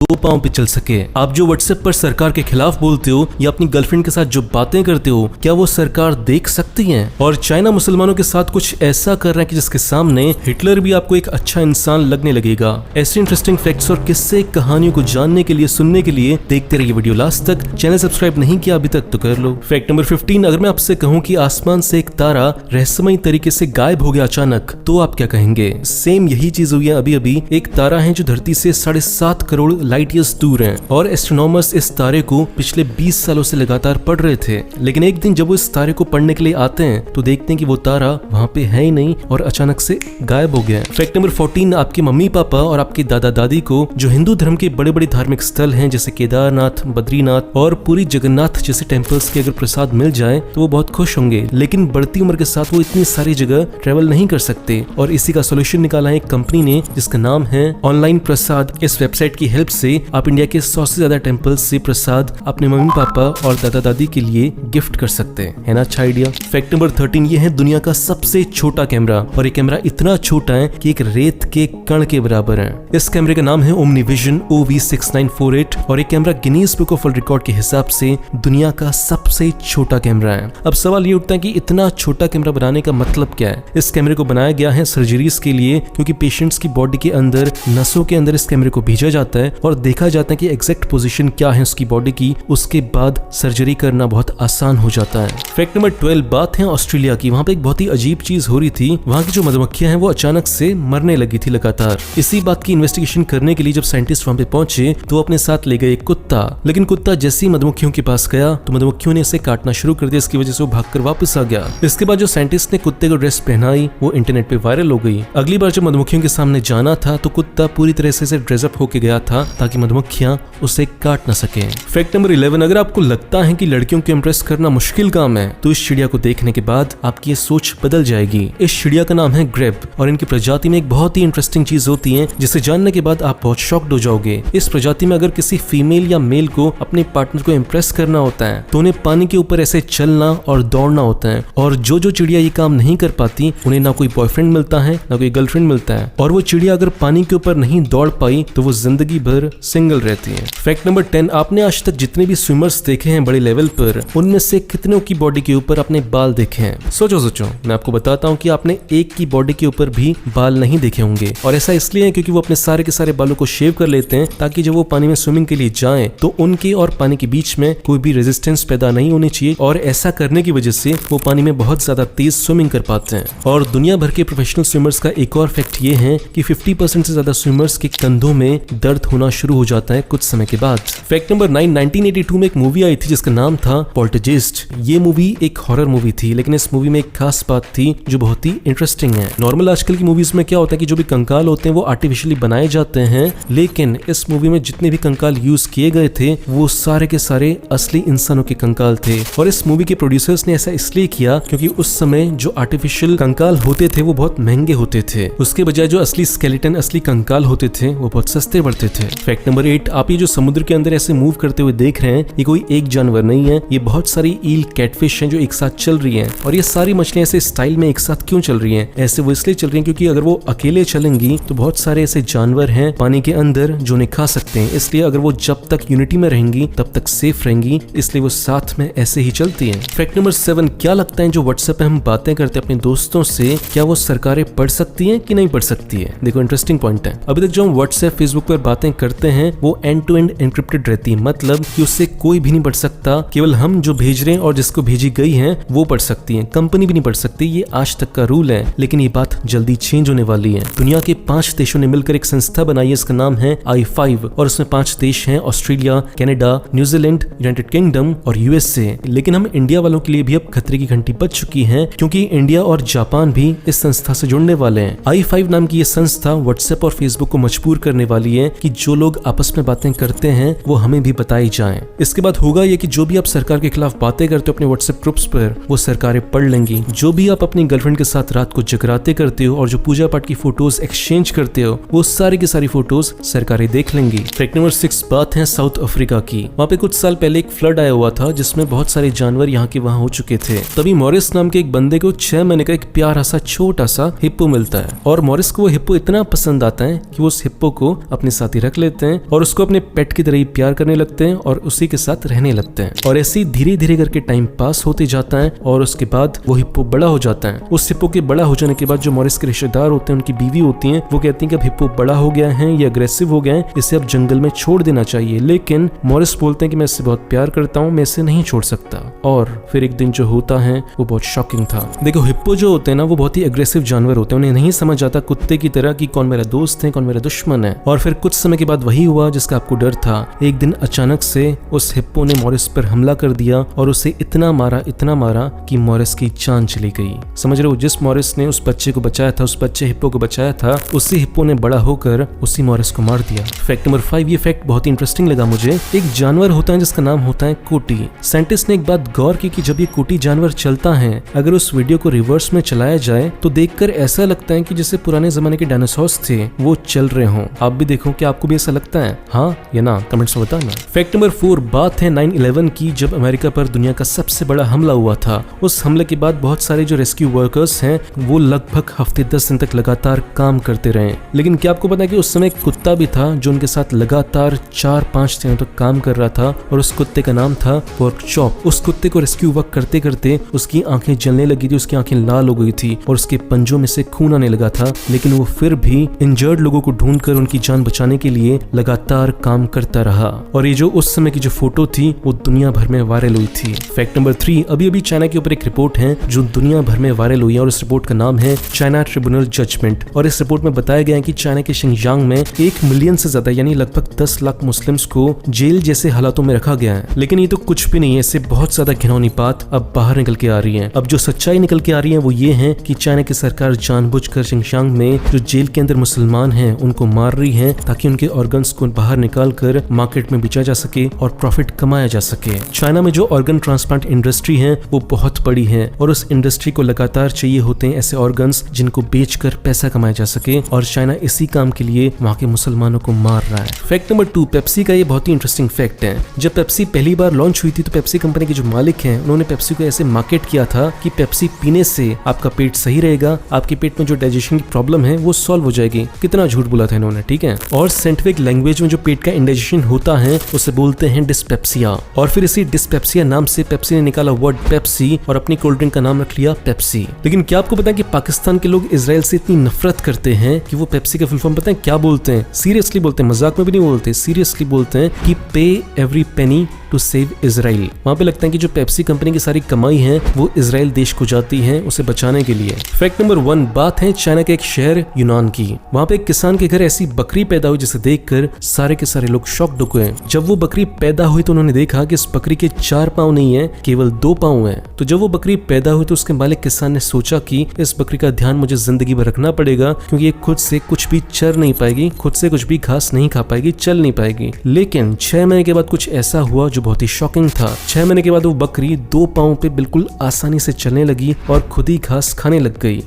दो पांव पे चल सके। आप जो व्हाट्सएप पर सरकार के खिलाफ बोलते हो या अपनी गर्लफ्रेंड के साथ जो बातें करते हो, क्या वो सरकार देख सकती है? और चाइना मुसलमानों के साथ कुछ ऐसा कर रहा है कि जिसके सामने हिटलर भी आपको एक अच्छा इंसान लगने लगेगा। ऐसे इंटरेस्टिंग फैक्ट्स और किस्से कहानियों को जानने के लिए, सुनने के लिए देखते रहिए वीडियो लास्ट तक। चैनल सब्सक्राइब नहीं किया अभी तक तो कर लो। फैक्ट नंबर 15, अगर मैं आपसे कहूं कि आसमान से एक तारा रहस्यमयी तरीके से गायब हो गया अचानक, तो आप क्या कहेंगे? सेम यही चीज हुई है अभी अभी। एक तारा है जो धरती से 7.5 करोड़ लाइट ईयर्स दूर है और एस्ट्रोनॉमर्स इस तारे को पिछले 20 सालों से लगातार पढ़ रहे थे। लेकिन एक दिन जब वो इस तारे को पढ़ने के लिए आते हैं तो देखते हैं कि वो तारा वहां पे है ही नहीं और अचानक से गायब हो गया। फैक्ट नंबर 14, आपके मम्मी पापा और आपके दादा दादी को जो हिंदू धर्म के बड़े बड़े धार्मिक स्थल हैं जैसे केदारनाथ, बद्रीनाथ और पूरी जगन्नाथ जैसे टेम्पल्स के अगर प्रसाद मिल जाए तो वो बहुत खुश होंगे। लेकिन बढ़ती उम्र के साथ वो इतनी सारी जगह ट्रेवल नहीं कर सकते और इसी का सोल्यूशन निकाला है एक कंपनी ने जिसका नाम है ऑनलाइन प्रसाद। इस वेबसाइट की हेल्प से आप इंडिया के 100 से ज्यादा टेम्पल्स से प्रसाद अपने मम्मी पापा और दादा दादी के लिए गिफ्ट कर सकते हैं। है ना अच्छा आइडिया? फैक्ट नंबर 13, ये है दुनिया का सबसे छोटा कैमरा और ये कैमरा इतना छोटा है कि एक रेत के कण के बराबर है। इस कैमरे का नाम है ओमनीविजन OV6948 और ये camera Guinness book of world record के हिसाब से दुनिया का सबसे छोटा कैमरा है। अब सवाल ये उठता है कि इतना छोटा कैमरा बनाने का मतलब क्या है? इस कैमरे को बनाया गया है सर्जरीज के लिए, क्योंकि पेशेंट्स की बॉडी के अंदर, नसों के अंदर इस कैमरे को भेजा जाता है और देखा जाता है कि एग्जैक्ट पोजीशन क्या है उसकी बॉडी की। उसके बाद सर्जरी करना बहुत आसान हो जाता है। फैक्ट नंबर 12, बात है ऑस्ट्रेलिया की। वहां पे एक बहुत ही अजीब चीज हो रही थी। वहां की जो मधुमक्खियां हैं वो अचानक से मरने लगी थी लगातार। इसी बात की इन्वेस्टिगेशन करने के लिए जब साइंटिस्ट वहां पे पहुंचे तो अपने साथ ले गए एक कुत्ता। लेकिन कुत्ता जैसे ही मधुमक्खियों के पास गया तो मधुमक्खियों ने इसे काटना शुरू कर दिया। इसकी वजह से वो भागकर वापस आ गया। इसके बाद जो साइंटिस्ट ने कुत्ते को ड्रेस पहनाई वो इंटरनेट पे वायरल हो गई। अगली बार जब मधुमक्खियों के सामने जाना था तो कुत्ता पूरी तरह से ड्रेसअप होके गया था ताकि मधुमक्खियां उसे काट न सके। फैक्ट नंबर 11, अगर आपको लगता है कि लड़कियों को इम्प्रेस करना मुश्किल काम है तो इस चिड़िया को देखने के बाद आपकी ये सोच बदल जाएगी। इस चिड़िया का नाम है ग्रेब और इनकी प्रजाति में एक बहुत ही इंटरेस्टिंग चीज होती है जिसे जानने के बाद आप बहुत शॉक्ड हो जाओगे। इस प्रजाति में अगर किसी फीमेल या मेल को अपने पार्टनर को इम्प्रेस करना होता है तो उन्हें पानी के ऊपर ऐसे चलना और दौड़ना होता है। और जो चिड़िया ये काम नहीं कर पाती उन्हें ना कोई बॉयफ्रेंड मिलता है ना कोई गर्लफ्रेंड मिलता है। और वो चिड़िया अगर पानी के ऊपर नहीं दौड़ पाई तो वो जिंदगी भर सिंगल रहती है। फैक्ट नंबर 10, आपने आज तक जितने भी स्विमर्स देखे हैं बड़े लेवल पर, उनमें से कितनों की बॉडी के ऊपर अपने बाल देखे हैं? सोचो मैं आपको बताता हूँ कि आपने एक की बॉडी के ऊपर भी बाल नहीं देखे होंगे। और ऐसा इसलिए है क्योंकि वो अपने सारे के सारे बालों को शेव कर लेते हैं ताकि जब वो पानी में स्विमिंग के लिए जाएं तो उनके और पानी के बीच में कोई भी रेजिस्टेंस पैदा नहीं होनी चाहिए। और ऐसा करने की वजह से वो पानी में बहुत ज्यादा तेज स्विमिंग कर पाते हैं। और दुनिया भर के प्रोफेशनल स्विमर्स का एक और फैक्ट ये है कि 50% से ज्यादा स्विमर्स के कंधों में दर्द होना शुरू हो जाता है कुछ समय के बाद। फैक्ट नंबर 9, 1982 में एक मूवी आई थी जिसका नाम था पोल्टरजेस्ट। ये मूवी एक हॉरर मूवी थी, लेकिन इस मूवी में एक खास बात थी जो बहुत ही इंटरेस्टिंग है। नॉर्मल आजकल की मूवीज में क्या होता है कि जो भी कंकाल होते हैं वो आर्टिफिशियली बनाए जाते हैं, लेकिन इस मूवी में जितने भी कंकाल यूज किए गए थे वो सारे के सारे असली इंसानों के कंकाल थे। और इस मूवी के प्रोड्यूसर्स ने ऐसा इसलिए किया क्योंकि उस समय जो आर्टिफिशियल कंकाल होते थे वो बहुत महंगे होते थे। उसके बजाय जो असली स्केलेटन, असली कंकाल होते थे वो बहुत सस्ते पड़ते थे। फैक्ट नंबर 8, आप ये जो समुद्र के अंदर ऐसे मूव करते हुए देख रहे हैं ये कोई एक जानवर नहीं है, ये बहुत सारी ईल, कैटफिश हैं जो एक साथ चल रही हैं। और ये सारी मछलियां ऐसे स्टाइल में एक साथ क्यों चल रही हैं? ऐसे वो इसलिए चल रही हैं क्योंकि अगर वो अकेले चलेंगी तो बहुत सारे ऐसे जानवर हैं पानी के अंदर जो उन्हें खा सकते हैं। इसलिए अगर वो जब तक यूनिटी में रहेंगी तब तक सेफ रहेंगी, इसलिए वो साथ में ऐसे ही चलती हैं। फैक्ट नंबर 7, क्या लगता है जो व्हाट्सएप पे हम बातें करते हैं अपने दोस्तों से, क्या वो सरकारें पढ़ सकती हैं कि नहीं पढ़ सकती है? देखो इंटरेस्टिंग पॉइंट है। अभी तक जो हम व्हाट्सएप, फेसबुक पर बातें करते हैं वो एंड टू एंड एन्क्रिप्टेड रहती है, मतलब कि उससे कोई भी नहीं पढ़ सकता। केवल हम जो भेज रहे हैं और जिसको भेजी गई है वो पढ़ सकती है, कंपनी भी नहीं पढ़ सकती। ये आज तक का रूल है, लेकिन ये बात जल्दी चेंज होने वाली है। दुनिया के 5 देशों ने मिलकर एक संस्था बनाई है, इसका नाम है i5 और उसमें 5 देश हैं, Australia, Canada, New Zealand, United kingdom और USA। लेकिन हम इंडिया वालों के लिए भी अब खतरे की घंटी बज चुकी है क्योंकि इंडिया और जापान भी इस संस्था से जुड़ने वाले हैं। i5 नाम की ये संस्था व्हाट्सएप और फेसबुक को मजबूर करने वाली है कि जो लोग आपस में बातें करते हैं वो हमें भी बताई जाएं। इसके बाद होगा ये कि जो भी आप सरकार के खिलाफ बातें करते हो अपने व्हाट्सएप ग्रुप्स पर वो सरकारें पढ़ लेंगी। जो भी आप अपनी गर्लफ्रेंड के साथ रात को जगराते करते हो और जो पूजा पाठ की फोटोज एक्सचेंज करते हो वो सारी की सारी फोटोज सरकारें देख लेंगी। फैक्ट नंबर 6, बात है साउथ अफ्रीका की। वहाँ पे कुछ साल पहले एक फ्लड आया हुआ था जिसमें बहुत सारे जानवर यहाँ के वहाँ हो चुके थे। तभी मॉरिस नाम के एक बंदे को 6 महीने का एक प्यारा सा छोटा सा हिप्पो मिलता है और मॉरिस को वो हिप्पो इतना पसंद आता है कि वो उस हिप्पो को अपने साथ ही रख लेता लेते हैं और उसको अपने पेट की तरह ही प्यार करने लगते हैं और उसी के साथ रहने लगते हैं। और ऐसे ही धीरे धीरे करके टाइम पास होते जाता है और उसके बाद वो हिप्पो बड़ा हो जाता है। उस हिप्पो के बड़ा हो जाने के बाद जो मॉरिस के रिश्तेदार होते हैं, उनकी बीवी होती हैं, वो कहती हैं कि अब हिप्पो बड़ा हो गया है, ये अग्रेसिव हो गया है, इसे अब जंगल में छोड़ देना चाहिए। लेकिन मॉरिस बोलते हैं कि मैं इससे बहुत प्यार करता हूँ, मैं इसे नहीं छोड़ सकता। और फिर एक दिन जो होता है वो बहुत शॉकिंग था। देखो हिप्पो जो होते हैं ना, वो बहुत ही अग्रेसिव जानवर होते हैं, उन्हें नहीं समझ आता कुत्ते की तरह कि कौन मेरा दोस्त है, कौन मेरा दुश्मन है। और फिर कुछ समय के बाद वही हुआ जिसका आपको डर था। एक दिन अचानक से उस हिप्पो ने मॉरिस पर हमला कर दिया और उसे इतना मारा कि मॉरिस की जान चली गई। समझ रहे हो, जिस मॉरिस ने उस बच्चे को बचाया था, उस बच्चे हिप्पो को बचाया था, उसी हिप्पो ने बड़ा होकर उसी मॉरिस को मार दिया। फैक्ट नंबर 5, ये फैक्ट बहुत ही इंटरेस्टिंग लगा मुझे। एक जानवर होता है जिसका नाम होता है कोटी। साइंटिस्ट ने एक बात गौर की कि जब ये कोटी जानवर चलता है, अगर उस वीडियो को रिवर्स में चलाया जाए तो देखकर ऐसा लगता है कि जैसे पुराने जमाने के डायनासोर्स थे वो चल रहे हों। आप भी देखो, क्या आपको भी ऐसा लगता है? हाँ या ना, कमेंट्स में बताना। फैक्ट नंबर 4, बात है 9/11 की, जब अमेरिका पर दुनिया का सबसे बड़ा हमला हुआ था। उस हमले के बाद बहुत सारे जो रेस्क्यू वर्कर्स हैं वो लगभग हफ्ते 10 दिन तक लगातार काम करते रहे। लेकिन क्या आपको पता है कि उस समय एक कुत्ता भी था जो उनके साथ लगातार 4-5 दिनों तक काम कर रहा था और उस कुत्ते का नाम था पोर्क चॉप। उस कुत्ते को रेस्क्यू वर्क करते करते उसकी आंखें जलने लगी थी, उसकी आंखें लाल हो गई थी और उसके पंजों में से खून आने लगा था। लेकिन वो फिर भी इंजर्ड लोगों को ढूंढकर उनकी जान बचाने के लिए लगातार काम करता रहा। और ये जो उस समय की जो फोटो थी वो दुनिया भर में वायरल हुई थी। फैक्ट नंबर 3, अभी चाइना के ऊपर एक रिपोर्ट है जो दुनिया भर में वायरल हुई है और इस रिपोर्ट का नाम है चाइना ट्रिब्यूनल जजमेंट। और इस रिपोर्ट में बताया गया है कि चाइना के शिंगजांग में 1 मिलियन से ज्यादा यानी लगभग 10 लाख मुस्लिम्स को जेल जैसे हालातों में रखा गया है। लेकिन ये तो कुछ भी नहीं है, इससे बहुत ज्यादा घिनौनी बात अब बाहर निकल के आ रही है। अब जो सच्चाई निकल के आ रही है वो ये है कि चाइना की सरकार जानबूझकर शिंगजांग में जो जेल के अंदर मुसलमान हैं उनको मार रही है ताकि उनके ऑर्गन्स को बाहर निकाल कर मार्केट में बेचा जा सके और प्रॉफिट कमाया जा सके। चाइना में जो ऑर्गन ट्रांसप्लांट इंडस्ट्री है वो बहुत बड़ी है और उस इंडस्ट्री को लगातार चाहिए होते हैं ऐसे ऑर्गन्स जिनको बेचकर पैसा कमाया जा सके और चाइना इसी काम के लिए वहाँ के मुसलमानों को मार रहा है। फैक्ट नंबर 2, पेप्सी का ये बहुत ही इंटरेस्टिंग फैक्ट है। जब पेप्सी पहली बार लॉन्च हुई थी तो पेप्सी कंपनी के जो मालिक हैं उन्होंने पेप्सी को ऐसे मार्केट किया था कि पेप्सी पीने से आपका पेट सही रहेगा, आपके पेट में जो डाइजेशन की प्रॉब्लम है वो सॉल्व हो जाएगी। कितना झूठ बोला था इन्होंने, ठीक है। और साइंटिफिक लैंग्वेज में जो पेट का इंडाइजेशन होता है उसे बोलते हैं डिस्पेप्सिया। और फिर इसी डिस्पेप्सिया नाम से पेप्सी ने निकाला वर्ड पेप्सी और अपनी कोल्ड ड्रिंक का नाम रख लिया पेप्सी। लेकिन क्या आपको पता है कि पाकिस्तान के लोग इजराइल से इतनी नफरत करते हैं कि वो पेप्सी का फुल फॉर्म पता है क्या बोलते हैं? सीरियसली बोलते हैं, मजाक में भी नहीं बोलते, सीरियसली बोलते हैं कि pay every penny to save Israel. वहाँ पे लगता है कि जो पेप्सी कंपनी की सारी कमाई है वो इजराइल देश को जाती है उसे बचाने के लिए। फैक्ट नंबर 1, बात है चाइना के एक शहर यूनान की। वहाँ पे एक किसान के घर ऐसी बकरी पैदा हुई जिसे देखकर सारे के सारे लोग शॉक्ड हो गए। जब वो बकरी पैदा हुई तो उन्होंने देखा कि इस बकरी के 4 पांव नहीं है, केवल 2 पांव है। तो जब वो बकरी पैदा हुई तो उसके मालिक किसान ने सोचा कि इस बकरी का ध्यान मुझे जिंदगी भर रखना पड़ेगा क्योंकि ये खुद से कुछ भी चर नहीं पाएगी, खुद से कुछ भी घास नहीं खा पाएगी, चल नहीं पाएगी। लेकिन 6 महीने के बाद कुछ ऐसा हुआ जो बहुत ही शॉकिंग था। 6 महीने के बाद वो बकरी 2 पांव पे बिल्कुल आसानी से चलने लगी और खुद ही घास खाने लग गई।